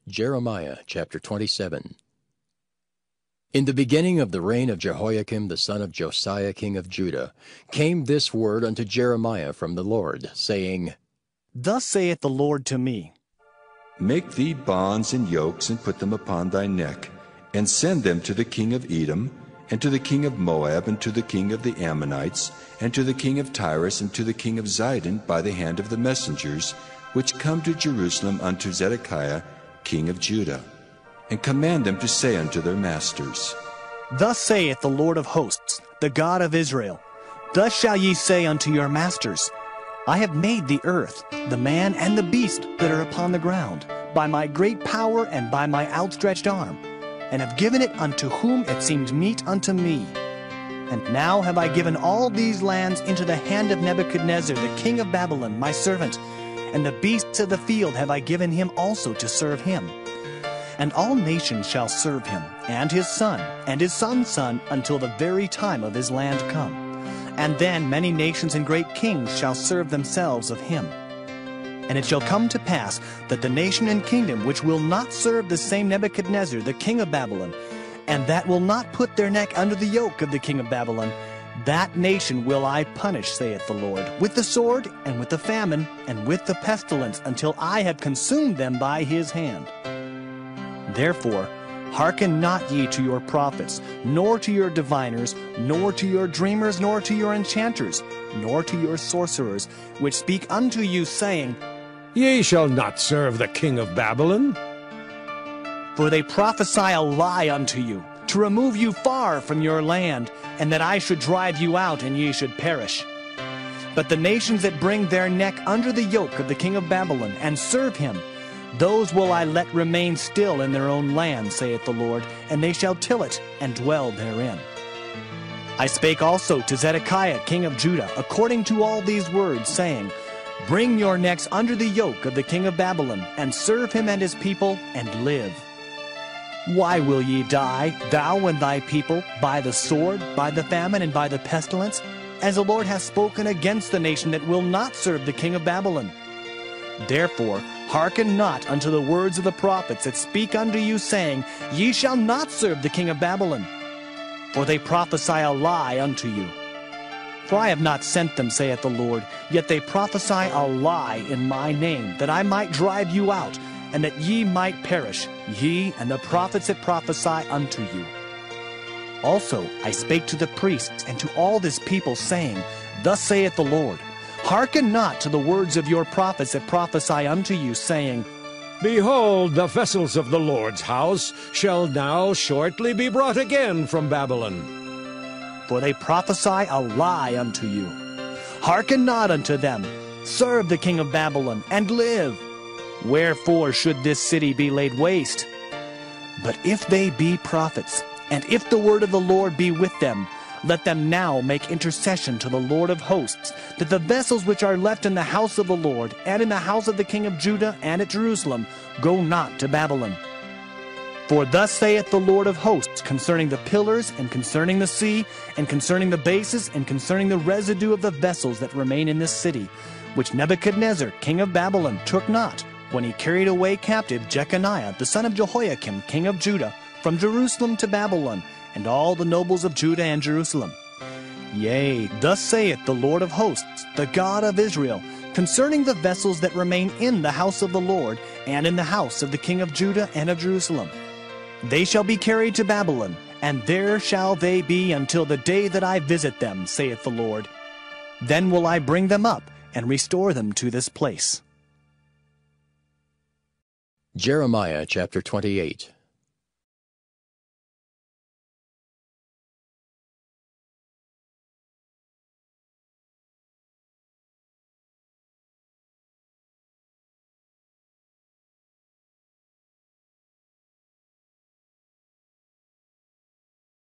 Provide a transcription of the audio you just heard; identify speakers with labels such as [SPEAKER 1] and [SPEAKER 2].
[SPEAKER 1] Jeremiah chapter 27. In the beginning of the reign of Jehoiakim the son of Josiah king of Judah came this word unto Jeremiah from the Lord, saying,
[SPEAKER 2] Thus saith the Lord to me,
[SPEAKER 3] Make thee bonds and yokes, and put them upon thy neck, and send them to the king of Edom, and to the king of Moab, and to the king of the Ammonites, and to the king of Tyrus, and to the king of Zidon, by the hand of the messengers, which come to Jerusalem unto Zedekiah king of Judah, and command them to say unto their masters,
[SPEAKER 2] Thus saith the Lord of hosts, the God of Israel, Thus shall ye say unto your masters, I have made the earth, the man and the beast that are upon the ground, by my great power and by my outstretched arm, and have given it unto whom it seemed meet unto me. And now have I given all these lands into the hand of Nebuchadnezzar the king of Babylon, my servant, and the beasts of the field have I given him also to serve him. And all nations shall serve him, and his son's son, until the very time of his land come. And then many nations and great kings shall serve themselves of him. And it shall come to pass that the nation and kingdom which will not serve the same Nebuchadnezzar the king of Babylon, and that will not put their neck under the yoke of the king of Babylon, that nation will I punish, saith the Lord, with the sword, and with the famine, and with the pestilence, until I have consumed them by his hand. Therefore, hearken not ye to your prophets, nor to your diviners, nor to your dreamers, nor to your enchanters, nor to your sorcerers, which speak unto you, saying,
[SPEAKER 4] Ye shall not serve the king of Babylon.
[SPEAKER 2] For they prophesy a lie unto you, to remove you far from your land, and that I should drive you out, and ye should perish. But the nations that bring their neck under the yoke of the king of Babylon, and serve him, those will I let remain still in their own land, saith the Lord, and they shall till it, and dwell therein. I spake also to Zedekiah king of Judah, according to all these words, saying, Bring your necks under the yoke of the king of Babylon, and serve him and his people, and live. Why will ye die, thou and thy people, by the sword, by the famine, and by the pestilence, as the Lord hath spoken against the nation that will not serve the king of Babylon? Therefore hearken not unto the words of the prophets that speak unto you, saying, Ye shall not serve the king of Babylon. For they prophesy a lie unto you. For I have not sent them, saith the Lord, yet they prophesy a lie in my name, that I might drive you out, and that ye might perish, ye and the prophets that prophesy unto you. Also I spake to the priests and to all this people, saying, Thus saith the Lord, Hearken not to the words of your prophets that prophesy unto you, saying,
[SPEAKER 4] Behold, the vessels of the Lord's house shall now shortly be brought again from Babylon.
[SPEAKER 2] For they prophesy a lie unto you. Hearken not unto them. Serve the king of Babylon, and live. Wherefore should this city be laid waste? But if they be prophets, and if the word of the Lord be with them, let them now make intercession to the Lord of hosts, that the vessels which are left in the house of the Lord, and in the house of the king of Judah, and at Jerusalem, go not to Babylon. For thus saith the Lord of hosts concerning the pillars, and concerning the sea, and concerning the bases, and concerning the residue of the vessels that remain in this city, which Nebuchadnezzar king of Babylon took not, when he carried away captive Jeconiah the son of Jehoiakim king of Judah, from Jerusalem to Babylon, and all the nobles of Judah and Jerusalem. Yea, thus saith the Lord of hosts, the God of Israel, concerning the vessels that remain in the house of the Lord, and in the house of the king of Judah and of Jerusalem. They shall be carried to Babylon, and there shall they be until the day that I visit them, saith the Lord. Then will I bring them up, and restore them to this place.
[SPEAKER 1] Jeremiah chapter 28.